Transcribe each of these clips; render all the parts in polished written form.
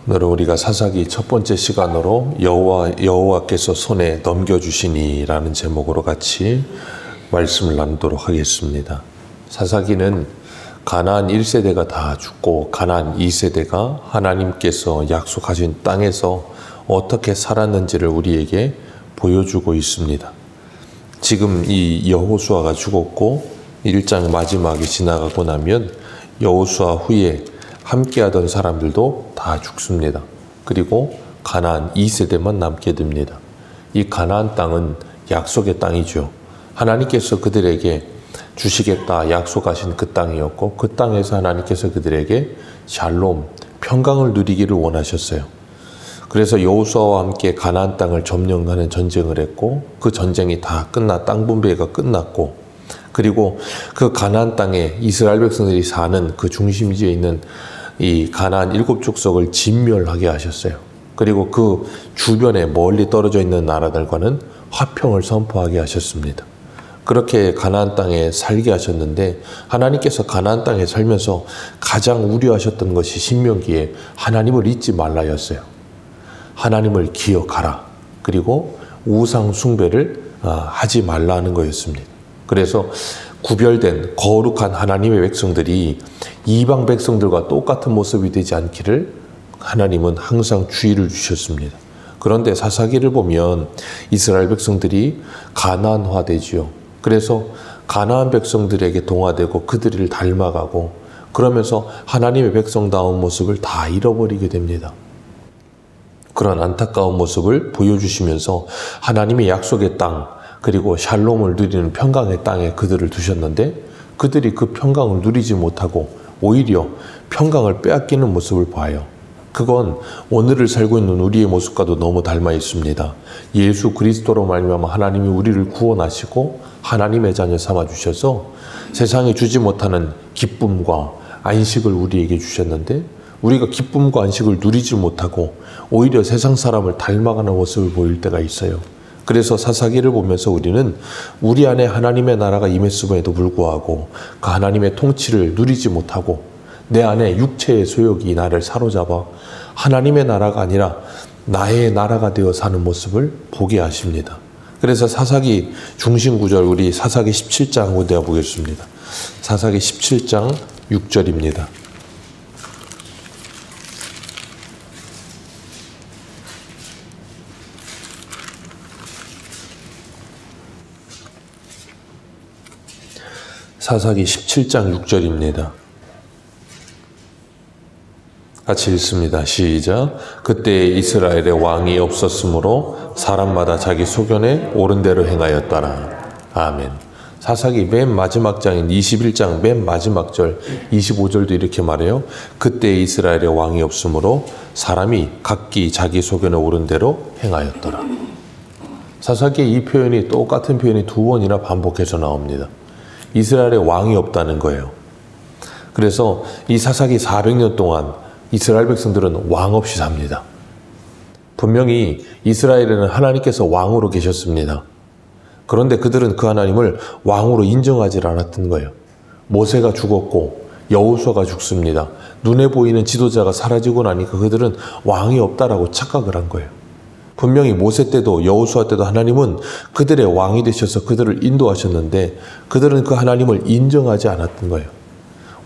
오늘은 우리가 사사기 첫 번째 시간으로 여호와께서 손에 넘겨주시니라는 제목으로 같이 말씀을 나누도록 하겠습니다. 사사기는 가나안 1세대가 다 죽고 가나안 2세대가 하나님께서 약속하신 땅에서 어떻게 살았는지를 우리에게 보여주고 있습니다. 지금 이 여호수아가 죽었고 1장 마지막이 지나가고 나면 여호수아 후에 함께하던 사람들도 다 죽습니다. 그리고 가나안 2세대만 남게 됩니다. 이 가나안 땅은 약속의 땅이죠. 하나님께서 그들에게 주시겠다 약속하신 그 땅이었고 그 땅에서 하나님께서 그들에게 샬롬, 평강을 누리기를 원하셨어요. 그래서 여호수아와 함께 가나안 땅을 점령하는 전쟁을 했고 그 전쟁이 다 땅 분배가 끝났고 그리고 그 가나안 땅에 이스라엘 백성들이 사는 그 중심지에 있는 이 가나안 7족속을 진멸하게 하셨어요. 그리고 그 주변에 멀리 떨어져 있는 나라들과는 화평을 선포하게 하셨습니다. 그렇게 가나안 땅에 살게 하셨는데 하나님께서 가나안 땅에 살면서 가장 우려하셨던 것이 신명기에 하나님을 잊지 말라였어요. 하나님을 기억하라. 그리고 우상 숭배를 하지 말라는 거였습니다. 그래서 구별된 거룩한 하나님의 백성들이 이방 백성들과 똑같은 모습이 되지 않기를 하나님은 항상 주의를 주셨습니다. 그런데 사사기를 보면 이스라엘 백성들이 가나안화되지요. 그래서 가나안 백성들에게 동화되고 그들을 닮아가고 그러면서 하나님의 백성다운 모습을 다 잃어버리게 됩니다. 그런 안타까운 모습을 보여주시면서 하나님의 약속의 땅 그리고 샬롬을 누리는 평강의 땅에 그들을 두셨는데 그들이 그 평강을 누리지 못하고 오히려 평강을 빼앗기는 모습을 봐요. 그건 오늘을 살고 있는 우리의 모습과도 너무 닮아 있습니다. 예수 그리스도로 말미암아 하나님이 우리를 구원하시고 하나님의 자녀 삼아주셔서 세상에 주지 못하는 기쁨과 안식을 우리에게 주셨는데 우리가 기쁨과 안식을 누리지 못하고 오히려 세상 사람을 닮아가는 모습을 보일 때가 있어요. 그래서 사사기를 보면서 우리는 우리 안에 하나님의 나라가 임했음에도 불구하고 그 하나님의 통치를 누리지 못하고 내 안에 육체의 소욕이 나를 사로잡아 하나님의 나라가 아니라 나의 나라가 되어 사는 모습을 보게 하십니다. 그래서 사사기 중심 구절 우리 사사기 17장 보여 보겠습니다. 사사기 17장 6절입니다. 사사기 17장 6절입니다. 같이 읽습니다. 시작. 그때 이스라엘에 왕이 없었으므로 사람마다 자기 소견에 옳은 대로 행하였더라. 아멘. 사사기 맨 마지막 장인 21장 맨 마지막 절 25절도 이렇게 말해요. 그때 이스라엘에 왕이 없으므로 사람이 각기 자기 소견에 옳은 대로 행하였더라. 사사기의 이 표현이 똑같은 표현이 두 번이나 반복해서 나옵니다. 이스라엘에 왕이 없다는 거예요. 그래서 이 사사기 400년 동안 이스라엘 백성들은 왕 없이 삽니다. 분명히 이스라엘에는 하나님께서 왕으로 계셨습니다. 그런데 그들은 그 하나님을 왕으로 인정하지 않았던 거예요. 모세가 죽었고 여호수아가 죽습니다. 눈에 보이는 지도자가 사라지고 나니까 그들은 왕이 없다라고 착각을 한 거예요. 분명히 모세 때도 여호수아 때도 하나님은 그들의 왕이 되셔서 그들을 인도하셨는데 그들은 그 하나님을 인정하지 않았던 거예요.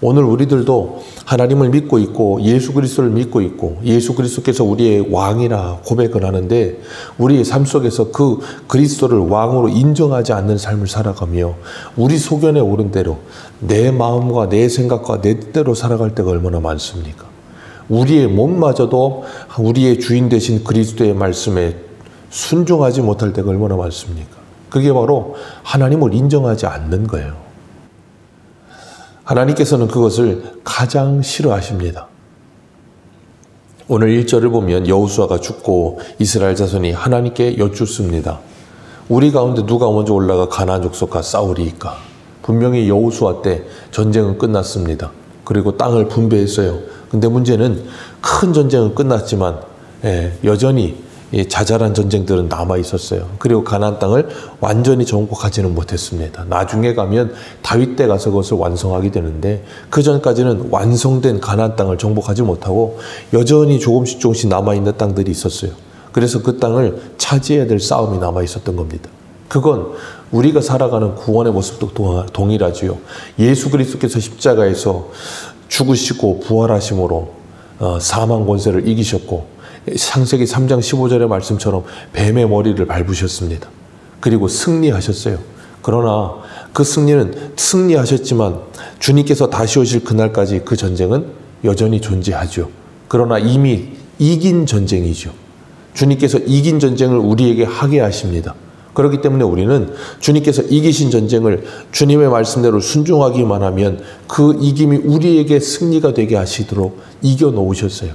오늘 우리들도 하나님을 믿고 있고 예수 그리스도를 믿고 있고 예수 그리스도께서 우리의 왕이라 고백을 하는데 우리의 삶 속에서 그 그리스도를 왕으로 인정하지 않는 삶을 살아가며 우리 소견에 옳은 대로 내 마음과 내 생각과 내 뜻대로 살아갈 때가 얼마나 많습니까? 우리의 몸마저도 우리의 주인 되신 그리스도의 말씀에 순종하지 못할 때가 얼마나 많습니까? 그게 바로 하나님을 인정하지 않는 거예요. 하나님께서는 그것을 가장 싫어하십니다. 오늘 1절을 보면 여호수아가 죽고 이스라엘 자손이 하나님께 여쭙습니다. 우리 가운데 누가 먼저 올라가 가나안 족속과 싸우리이까? 분명히 여호수아 때 전쟁은 끝났습니다. 그리고 땅을 분배했어요. 근데 문제는 큰 전쟁은 끝났지만 여전히 이 자잘한 전쟁들은 남아 있었어요. 그리고 가나안 땅을 완전히 정복하지는 못했습니다. 나중에 가면 다윗 때 가서 그것을 완성하게 되는데 그 전까지는 완성된 가나안 땅을 정복하지 못하고 여전히 조금씩 남아 있는 땅들이 있었어요. 그래서 그 땅을 차지해야 될 싸움이 남아 있었던 겁니다. 그건 우리가 살아가는 구원의 모습도 동일하지요. 예수 그리스도께서 십자가에서 죽으시고 부활하심으로 사망 권세를 이기셨고 창세기 3장 15절의 말씀처럼 뱀의 머리를 밟으셨습니다. 그리고 승리하셨어요. 그러나 그 승리는 승리하셨지만 주님께서 다시 오실 그날까지 그 전쟁은 여전히 존재하죠. 그러나 이미 이긴 전쟁이죠. 주님께서 이긴 전쟁을 우리에게 하게 하십니다. 그렇기 때문에 우리는 주님께서 이기신 전쟁을 주님의 말씀대로 순종하기만 하면 그 이김이 우리에게 승리가 되게 하시도록 이겨놓으셨어요.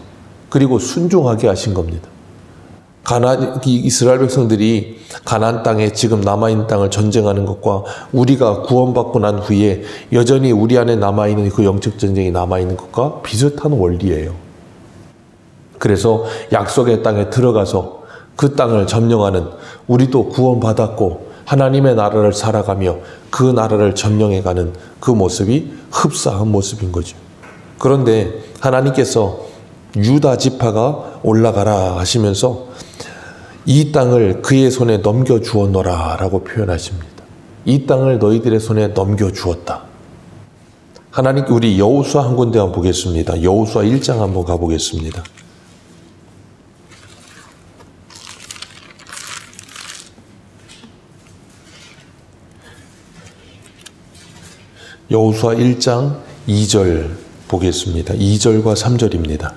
그리고 순종하게 하신 겁니다. 이스라엘 백성들이 가나안 땅에 지금 남아있는 땅을 전쟁하는 것과 우리가 구원받고 난 후에 여전히 우리 안에 남아있는 그 영적 전쟁이 남아있는 것과 비슷한 원리예요. 그래서 약속의 땅에 들어가서 그 땅을 점령하는 우리도 구원받았고 하나님의 나라를 살아가며 그 나라를 점령해가는 그 모습이 흡사한 모습인 거죠. 그런데 하나님께서 유다 지파가 올라가라 하시면서 이 땅을 그의 손에 넘겨주었노라 라고 표현하십니다. 이 땅을 너희들의 손에 넘겨주었다. 하나님께 우리 여호수아 한 군데 한번 보겠습니다. 여호수아 1장 한번 가보겠습니다. 여호수아 1장 2절 보겠습니다. 2절과 3절입니다.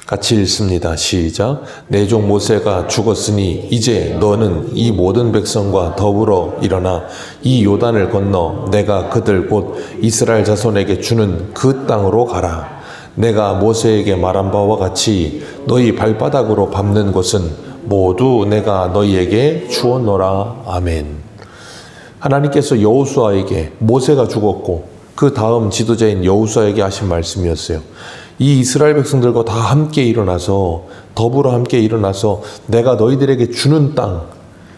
같이 읽습니다. 시작. 내 종 모세가 죽었으니 이제 너는 이 모든 백성과 더불어 일어나 이 요단을 건너 내가 그들 곧 이스라엘 자손에게 주는 그 땅으로 가라. 내가 모세에게 말한 바와 같이 너희 발바닥으로 밟는 곳은 모두 내가 너희에게 주었노라. 아멘. 하나님께서 여호수아에게 모세가 죽었고 그 다음 지도자인 여호수아에게 하신 말씀이었어요. 이 이스라엘 백성들과 다 함께 일어나서 더불어 함께 일어나서 내가 너희들에게 주는 땅,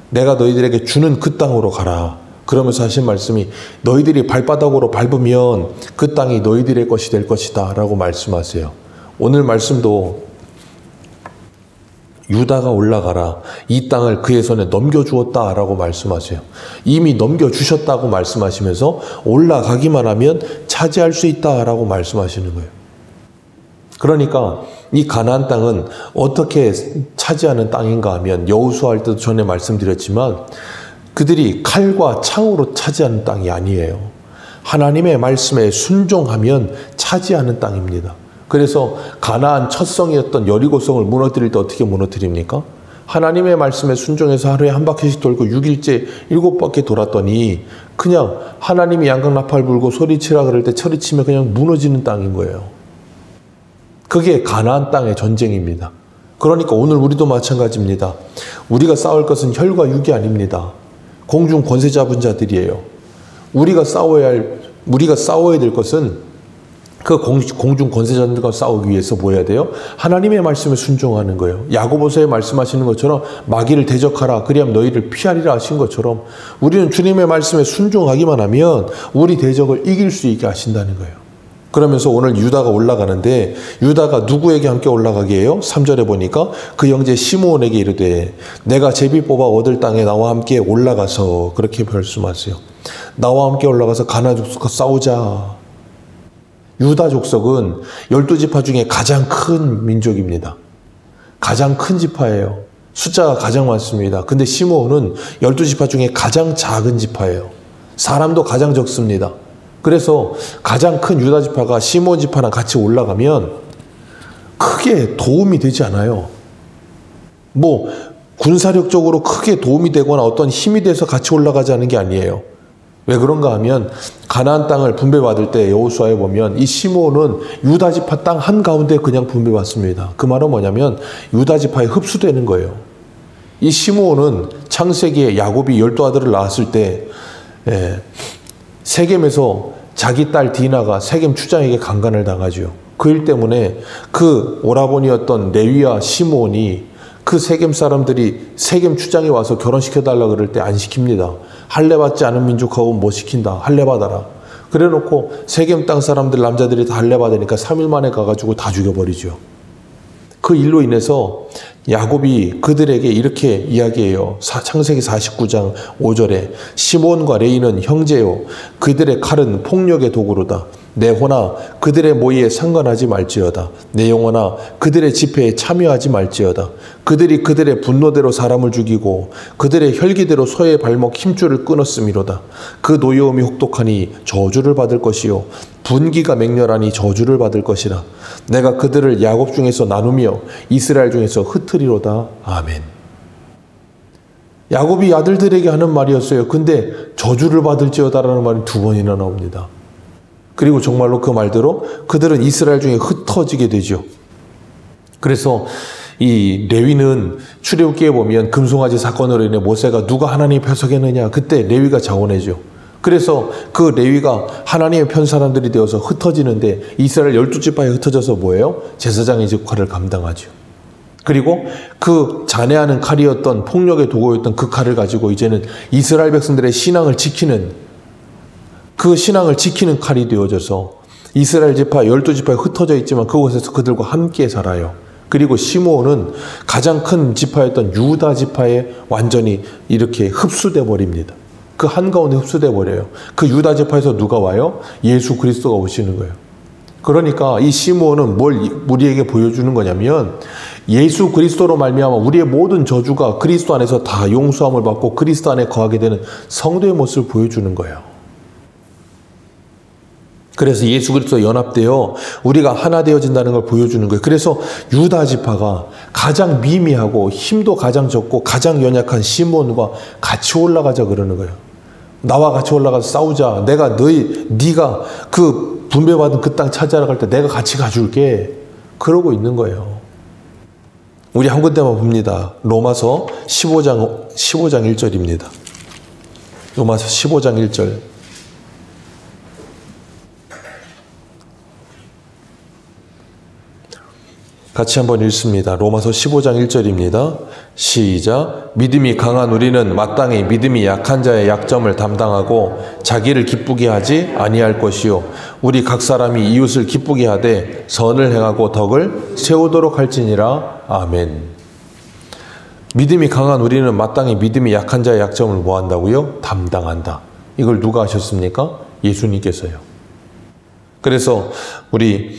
내가 너희들에게 주는 그 땅으로 가라. 그러면서 하신 말씀이 너희들이 발바닥으로 밟으면 그 땅이 너희들의 것이 될 것이다 라고 말씀하세요. 오늘 말씀도 유다가 올라가라. 이 땅을 그의 손에 넘겨주었다 라고 말씀하세요. 이미 넘겨주셨다고 말씀하시면서 올라가기만 하면 차지할 수 있다 라고 말씀하시는 거예요. 그러니까 이 가나안 땅은 어떻게 차지하는 땅인가 하면 여호수아 할 때도 전에 말씀드렸지만 그들이 칼과 창으로 차지하는 땅이 아니에요. 하나님의 말씀에 순종하면 차지하는 땅입니다. 그래서 가나안 첫성이었던 여리고성을 무너뜨릴 때 어떻게 무너뜨립니까? 하나님의 말씀에 순종해서 하루에 한 바퀴씩 돌고 6일째 7바퀴 돌았더니 그냥 하나님이 양강나팔 불고 소리치라 그럴 때 소리치면 그냥 무너지는 땅인 거예요. 그게 가나안 땅의 전쟁입니다. 그러니까 오늘 우리도 마찬가지입니다. 우리가 싸울 것은 혈과 육이 아닙니다. 공중 권세 잡은 자들이에요. 우리가 싸워야 될 것은 그 공중 권세자들과 싸우기 위해서 뭐 해야 돼요? 하나님의 말씀에 순종하는 거예요. 야고보서에 말씀하시는 것처럼 마귀를 대적하라 그리하면 너희를 피하리라 하신 것처럼 우리는 주님의 말씀에 순종하기만 하면 우리 대적을 이길 수 있게 하신다는 거예요. 그러면서 오늘 유다가 올라가는데 유다가 누구에게 함께 가게 해요? 3절에 보니까 그 형제 시므온에게 이르되 내가 제비 뽑아 얻을 땅에 나와 함께 올라가서 그렇게 말씀하세요. 나와 함께 올라가서 가나안 족속과 싸우자. 유다 족속은 12지파 중에 가장 큰 민족입니다. 가장 큰 지파예요. 숫자가 가장 많습니다. 근데 시므온은 12지파 중에 가장 작은 지파예요. 사람도 가장 적습니다. 그래서 가장 큰 유다 지파가 시므온 지파랑 같이 올라가면 크게 도움이 되지 않아요. 뭐 군사력적으로 크게 도움이 되거나 어떤 힘이 돼서 같이 올라가지 않은 게 아니에요. 왜 그런가 하면 가나안 땅을 분배받을 때 여호수아에 보면 이 시므온은 유다 지파 땅 한가운데 그냥 분배받습니다. 그 말은 뭐냐면 유다 지파에 흡수되는 거예요. 이 시므온은 창세기에 야곱이 12 아들을 낳았을 때 세겜에서 자기 딸 디나가 세겜 추장에게 강간을 당하죠. 그 일 때문에 그 오라버니였던 레위와 시므온이 그 세겜 사람들이 세겜 추장에 와서 결혼시켜달라 그럴 때 안 시킵니다. 할례 받지 않은 민족하고 못 시킨다. 할례 받아라. 그래 놓고 세겜 땅 사람들 남자들이 다 할례 받으니까 3일 만에 가가지고 다 죽여버리죠. 그 일로 인해서 야곱이 그들에게 이렇게 이야기해요. 창세기 49장 5절에 시몬과 레위는 형제요 그들의 칼은 폭력의 도구로다. 내 호나 그들의 모의에 상관하지 말지어다. 내 영혼아 그들의 집회에 참여하지 말지어다. 그들이 그들의 분노대로 사람을 죽이고 그들의 혈기대로 소의 발목 힘줄을 끊었음이로다. 그 노여움이 혹독하니 저주를 받을 것이요 분기가 맹렬하니 저주를 받을 것이라. 내가 그들을 야곱 중에서 나누며 이스라엘 중에서 흩으리로다. 아멘. 야곱이 아들들에게 하는 말이었어요. 근데 저주를 받을지어다라는 말이 2번이나 나옵니다. 그리고 정말로 그 말대로 그들은 이스라엘 중에 흩어지게 되죠. 그래서 이 레위는 출애굽기에 보면 금송아지 사건으로 인해 모세가 누가 하나님의 표석했느냐 그때 레위가 자원해죠. 그래서 그 레위가 하나님의 편 사람들이 되어서 흩어지는데 이스라엘 12지파에 흩어져서 뭐예요? 제사장의 역할을 감당하죠. 그리고 그 잔해하는 칼이었던 폭력의 도구였던 그 칼을 가지고 이제는 이스라엘 백성들의 신앙을 지키는 그 신앙을 지키는 칼이 되어져서 이스라엘 지파 12지파에 흩어져 있지만 그곳에서 그들과 함께 살아요. 그리고 시므온은 가장 큰 지파였던 유다 지파에 완전히 이렇게 흡수돼 버립니다. 그 한가운데 흡수돼 버려요. 그 유다 지파에서 누가 와요? 예수 그리스도가 오시는 거예요. 그러니까 이 시므온은 뭘 우리에게 보여주는 거냐면 예수 그리스도로 말미암아 우리의 모든 저주가 그리스도 안에서 다 용서함을 받고 그리스도 안에 거하게 되는 성도의 모습을 보여주는 거예요. 그래서 예수 그리스도 연합되어 우리가 하나 되어진다는 걸 보여주는 거예요. 그래서 유다 지파가 가장 미미하고 힘도 가장 적고 가장 연약한 시므온과 같이 올라가자 그러는 거예요. 나와 같이 올라가서 싸우자. 내가 네가 그 분배받은 그 땅 차지하러 갈 때 내가 같이 가줄게. 그러고 있는 거예요. 우리 한 군데만 봅니다. 로마서 15장 1절입니다. 로마서 15장 1절. 같이 한번 읽습니다. 로마서 15장 1절입니다. 시작. 믿음이 강한 우리는 마땅히 믿음이 약한 자의 약점을 담당하고 자기를 기쁘게 하지 아니할 것이요 우리 각 사람이 이웃을 기쁘게 하되 선을 행하고 덕을 세우도록 할지니라. 아멘. 믿음이 강한 우리는 마땅히 믿음이 약한 자의 약점을 뭐 한다고요? 담당한다. 이걸 누가 하셨습니까? 예수님께서요. 그래서 우리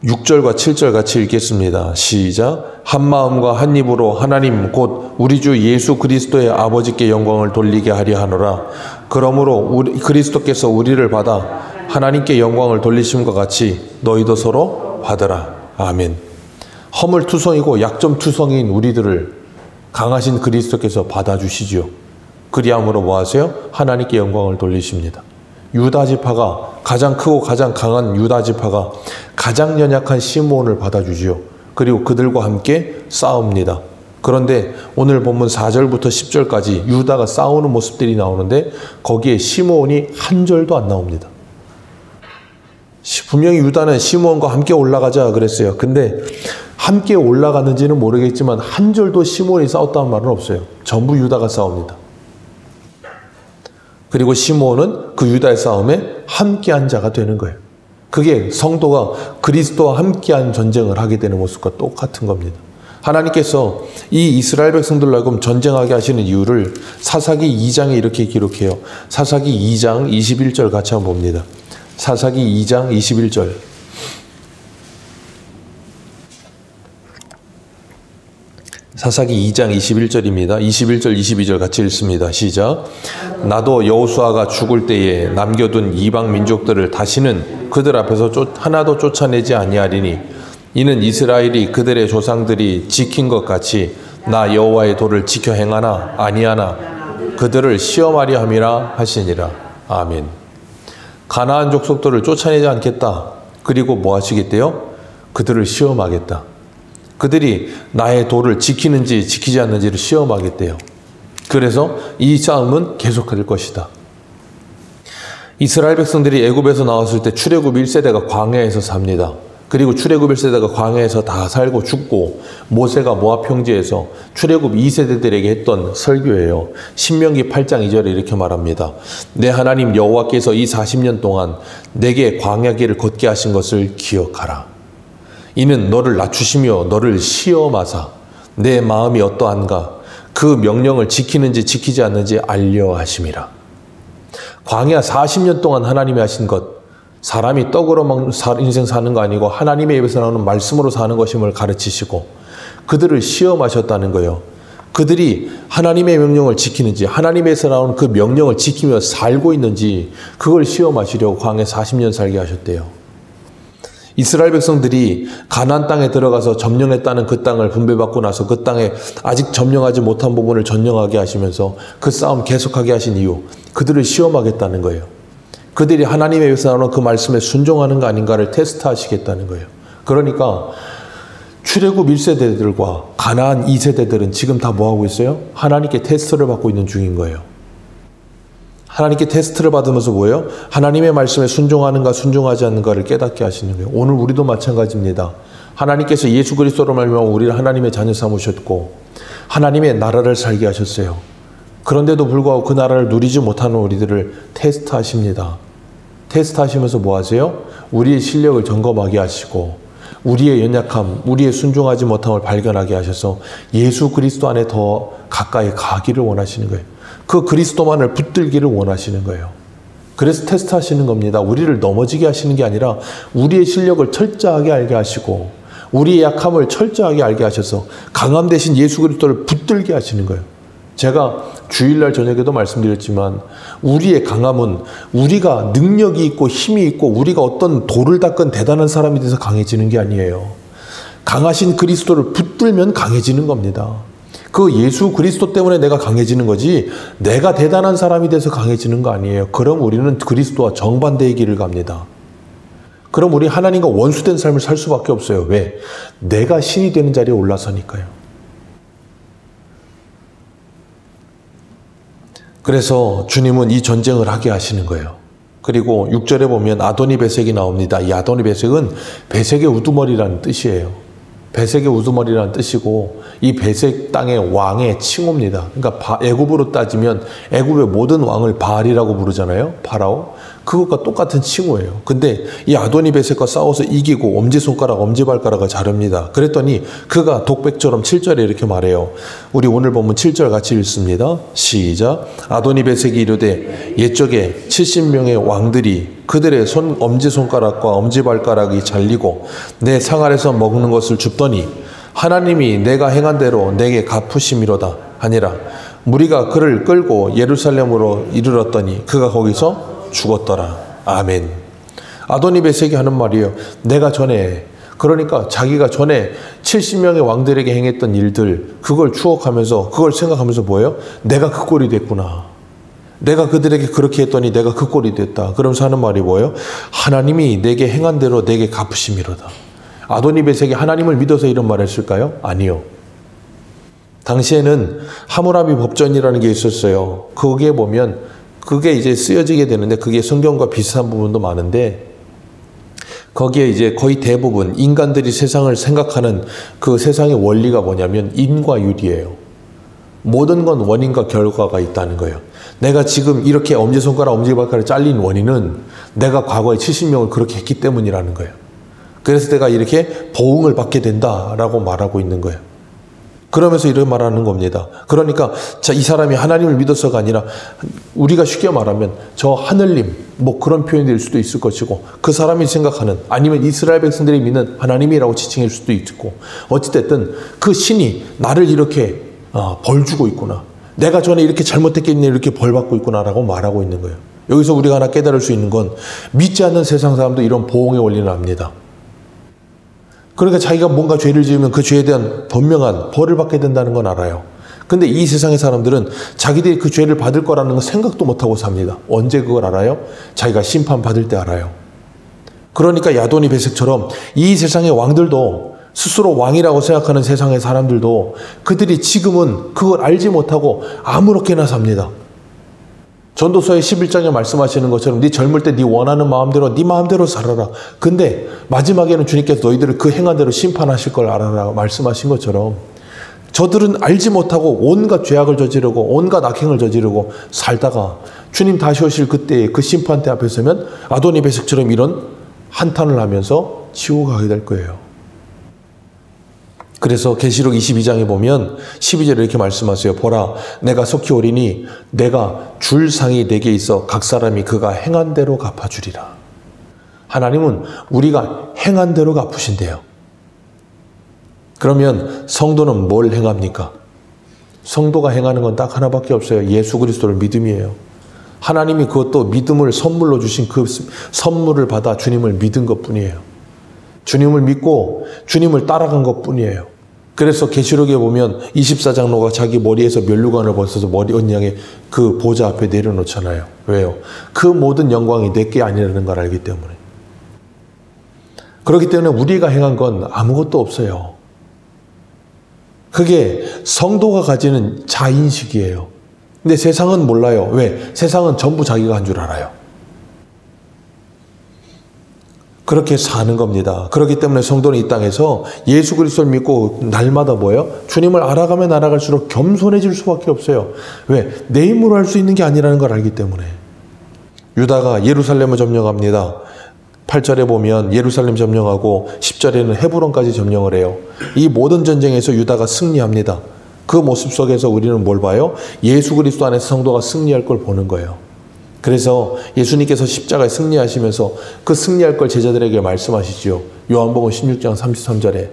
6절과 7절 같이 읽겠습니다. 시작. 한 마음과 한 입으로 하나님 곧 우리 주 예수 그리스도의 아버지께 영광을 돌리게 하려 하노라. 그러므로 그리스도께서 우리를 받아 하나님께 영광을 돌리심과 같이 너희도 서로 받으라. 아멘. 허물투성이고 약점투성이인 우리들을 강하신 그리스도께서 받아주시죠. 그리함으로 뭐 하세요? 하나님께 영광을 돌리십니다. 유다 지파가 가장 크고 가장 강한 유다 지파가 가장 연약한 시므온을 받아주지요. 그리고 그들과 함께 싸웁니다. 그런데 오늘 본문 4절부터 10절까지 유다가 싸우는 모습들이 나오는데 거기에 시므온이 한 절도 안 나옵니다. 분명히 유다는 시므온과 함께 올라가자 그랬어요. 근데 함께 올라갔는지는 모르겠지만 한 절도 시므온이 싸웠다는 말은 없어요. 전부 유다가 싸웁니다. 그리고 시므온은 그 유다의 싸움에 함께한 자가 되는 거예요. 그게 성도가 그리스도와 함께한 전쟁을 하게 되는 모습과 똑같은 겁니다. 하나님께서 이 이스라엘 백성들로 하여금 전쟁하게 하시는 이유를 사사기 2장에 이렇게 기록해요. 사사기 2장 21절 같이 한번 봅니다. 사사기 2장 21절. 사사기 2장 21절입니다. 21절, 22절 같이 읽습니다. 시작. 나도 여호수아가 죽을 때에 남겨둔 이방 민족들을 다시는 그들 앞에서 하나도 쫓아내지 아니하리니 이는 이스라엘이 그들의 조상들이 지킨 것 같이 나 여호와의 도를 지켜 행하나 아니하나 그들을 시험하려 함이라 하시니라. 아멘. 가나안 족속들을 쫓아내지 않겠다. 그리고 뭐 하시겠대요? 그들을 시험하겠다. 그들이 나의 도를 지키는지 지키지 않는지를 시험하겠대요. 그래서 이 싸움은 계속될 것이다. 이스라엘 백성들이 애굽에서 나왔을 때 출애굽 1세대가 광야에서 삽니다. 그리고 출애굽 1세대가 광야에서 다 살고 죽고 모세가 모압 평지에서 출애굽 2세대들에게 했던 설교예요. 신명기 8장 2절에 이렇게 말합니다. 내 하나님 여호와께서 이 40년 동안 내게 광야길을 걷게 하신 것을 기억하라. 이는 너를 낮추시며 너를 시험하사 내 마음이 어떠한가 그 명령을 지키는지 지키지 않는지 알려 하심이라. 광야 40년 동안 하나님이 하신 것, 사람이 떡으로 인생 사는 거 아니고 하나님의 입에서 나오는 말씀으로 사는 것임을 가르치시고 그들을 시험하셨다는 거예요. 그들이 하나님의 명령을 지키는지 하나님에서 나오는 그 명령을 지키며 살고 있는지 그걸 시험하시려고 광야 40년 살게 하셨대요. 이스라엘 백성들이 가나안 땅에 들어가서 점령했다는 그 땅을 분배받고 나서 그 땅에 아직 점령하지 못한 부분을 점령하게 하시면서 그 싸움 계속하게 하신 이유, 그들을 시험하겠다는 거예요. 그들이 하나님의 입에서 나오는 그 말씀에 순종하는 거 아닌가를 테스트하시겠다는 거예요. 그러니까 출애굽 1세대들과 가나안 2세대들은 지금 다 뭐하고 있어요? 하나님께 테스트를 받고 있는 중인 거예요. 하나님께 테스트를 받으면서 뭐예요? 하나님의 말씀에 순종하는가 순종하지 않는가를 깨닫게 하시는 거예요. 오늘 우리도 마찬가지입니다. 하나님께서 예수 그리스도로 말미암아 우리를 하나님의 자녀 삼으셨고 하나님의 나라를 살게 하셨어요. 그런데도 불구하고 그 나라를 누리지 못하는 우리들을 테스트하십니다. 테스트하시면서 뭐 하세요? 우리의 실력을 점검하게 하시고 우리의 연약함, 우리의 순종하지 못함을 발견하게 하셔서 예수 그리스도 안에 더 가까이 가기를 원하시는 거예요. 그 그리스도만을 붙들기를 원하시는 거예요. 그래서 테스트하시는 겁니다. 우리를 넘어지게 하시는 게 아니라 우리의 실력을 철저하게 알게 하시고 우리의 약함을 철저하게 알게 하셔서 강함 대신 예수 그리스도를 붙들게 하시는 거예요. 제가 주일날 저녁에도 말씀드렸지만 우리의 강함은 우리가 능력이 있고 힘이 있고 우리가 어떤 돌을 닦은 대단한 사람이 돼서 강해지는 게 아니에요. 강하신 그리스도를 붙들면 강해지는 겁니다. 그 예수 그리스도 때문에 내가 강해지는 거지 내가 대단한 사람이 돼서 강해지는 거 아니에요. 그럼 우리는 그리스도와 정반대의 길을 갑니다. 그럼 우리 하나님과 원수된 삶을 살 수밖에 없어요. 왜? 내가 신이 되는 자리에 올라서니까요. 그래서 주님은 이 전쟁을 하게 하시는 거예요. 그리고 6절에 보면 아도니베섹이 나옵니다. 이 아도니베섹은 베섹의 우두머리라는 뜻이에요. 베섹의 우두머리라는 뜻이고 이 베섹 땅의 왕의 칭호입니다. 그러니까 애굽으로 따지면 애굽의 모든 왕을 바알이라고 부르잖아요. 파라오. 그것과 똑같은 칭호예요. 근데 이 아도니베섹과 싸워서 이기고 엄지손가락, 엄지발가락을 자릅니다. 그랬더니 그가 독백처럼 7절에 이렇게 말해요. 우리 오늘 본문 7절 같이 읽습니다. 시작. 아도니베섹이 이르되 옛적에 70명의 왕들이 그들의 엄지손가락과 엄지발가락이 잘리고 내 상 아래서 먹는 것을 줍더니 하나님이 내가 행한 대로 내게 갚으심이로다 하니라. 무리가 그를 끌고 예루살렘으로 이르렀더니 그가 거기서 죽었더라. 아멘. 아도니베섹이 하는 말이에요. 내가 전에, 그러니까 자기가 전에 70명의 왕들에게 행했던 일들, 그걸 추억하면서, 그걸 생각하면서 뭐예요? 내가 그 꼴이 됐구나. 내가 그들에게 그렇게 했더니 내가 그 꼴이 됐다. 그러면서 하는 말이 뭐예요? 하나님이 내게 행한 대로 내게 갚으심이로다. 아도니베섹이 하나님을 믿어서 이런 말을 했을까요? 아니요. 당시에는 하무라비 법전이라는 게 있었어요. 거기에 보면 그게 이제 쓰여지게 되는데 그게 성경과 비슷한 부분도 많은데 거기에 이제 거의 대부분 인간들이 세상을 생각하는 그 세상의 원리가 뭐냐면 인과 유리예요. 모든 건 원인과 결과가 있다는 거예요. 내가 지금 이렇게 엄지손가락, 엄지발가락을 잘린 원인은 내가 과거에 70명을 그렇게 했기 때문이라는 거예요. 그래서 내가 이렇게 보응을 받게 된다라고 말하고 있는 거예요. 그러면서 이런 말하는 겁니다. 그러니까 이 사람이 하나님을 믿어서가 아니라 우리가 쉽게 말하면 저 하늘님 뭐 그런 표현이 될 수도 있을 것이고 그 사람이 생각하는 아니면 이스라엘 백성들이 믿는 하나님이라고 지칭할 수도 있고 어찌됐든 그 신이 나를 이렇게 벌 주고 있구나. 내가 전에 이렇게 잘못했기 때문에 이렇게 벌 받고 있구나라고 말하고 있는 거예요. 여기서 우리가 하나 깨달을 수 있는 건 믿지 않는 세상 사람도 이런 보응의 원리는 압니다. 그러니까 자기가 뭔가 죄를 지으면 그 죄에 대한 분명한 벌을 받게 된다는 건 알아요. 근데 이 세상의 사람들은 자기들이 그 죄를 받을 거라는 건 생각도 못하고 삽니다. 언제 그걸 알아요? 자기가 심판받을 때 알아요. 그러니까 아도니베섹처럼 이 세상의 왕들도 스스로 왕이라고 생각하는 세상의 사람들도 그들이 지금은 그걸 알지 못하고 아무렇게나 삽니다. 전도서의 11장에 말씀하시는 것처럼 네 젊을 때 네 원하는 마음대로 네 마음대로 살아라. 근데 마지막에는 주님께서 너희들을 그 행한 대로 심판하실 걸 알아라 말씀하신 것처럼 저들은 알지 못하고 온갖 죄악을 저지르고 온갖 악행을 저지르고 살다가 주님 다시 오실 그때에 그 심판대 앞에 서면 아도니베섹처럼 이런 한탄을 하면서 지옥 가게 될 거예요. 그래서 계시록 22장에 보면 12절에 이렇게 말씀하세요. 보라, 내가 속히 오리니 내가 줄 상이 내게 있어 각 사람이 그가 행한 대로 갚아주리라. 하나님은 우리가 행한 대로 갚으신대요. 그러면 성도는 뭘 행합니까? 성도가 행하는 건 딱 하나밖에 없어요. 예수 그리스도를 믿음이에요. 하나님이 그것도 믿음을 선물로 주신 그 선물을 받아 주님을 믿은 것뿐이에요. 주님을 믿고 주님을 따라간 것뿐이에요. 그래서 계시록에 보면 24장로가 자기 머리에서 면류관을 벗어서 머리 언양에 그 보좌 앞에 내려놓잖아요. 왜요? 그 모든 영광이 내게 아니라는 걸 알기 때문에. 그렇기 때문에 우리가 행한 건 아무것도 없어요. 그게 성도가 가지는 자인식이에요. 근데 세상은 몰라요. 왜? 세상은 전부 자기가 한 줄 알아요. 그렇게 사는 겁니다. 그렇기 때문에 성도는 이 땅에서 예수 그리스도를 믿고 날마다 뭐예요? 주님을 알아가면 알아갈수록 겸손해질 수밖에 없어요. 왜? 내 힘으로 할 수 있는 게 아니라는 걸 알기 때문에. 유다가 예루살렘을 점령합니다. 8절에 보면 예루살렘 점령하고 10절에는 헤브론까지 점령을 해요. 이 모든 전쟁에서 유다가 승리합니다. 그 모습 속에서 우리는 뭘 봐요? 예수 그리스도 안에서 성도가 승리할 걸 보는 거예요. 그래서 예수님께서 십자가에 승리하시면서 그 승리할 걸 제자들에게 말씀하시죠. 요한복음 16장 33절에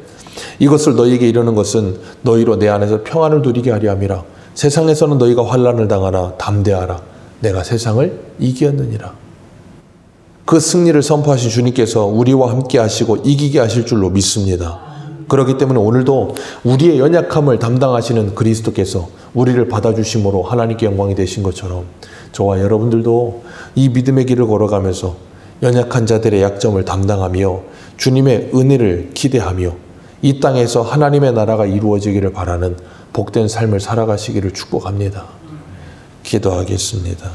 이것을 너희에게 이르는 것은 너희로 내 안에서 평안을 누리게 하려 함이라. 세상에서는 너희가 환난을 당하나 담대하라. 내가 세상을 이기었느니라. 그 승리를 선포하신 주님께서 우리와 함께 하시고 이기게 하실 줄로 믿습니다. 그렇기 때문에 오늘도 우리의 연약함을 담당하시는 그리스도께서 우리를 받아주심으로 하나님께 영광이 되신 것처럼 저와 여러분들도 이 믿음의 길을 걸어가면서 연약한 자들의 약점을 담당하며 주님의 은혜를 기대하며 이 땅에서 하나님의 나라가 이루어지기를 바라는 복된 삶을 살아가시기를 축복합니다. 기도하겠습니다.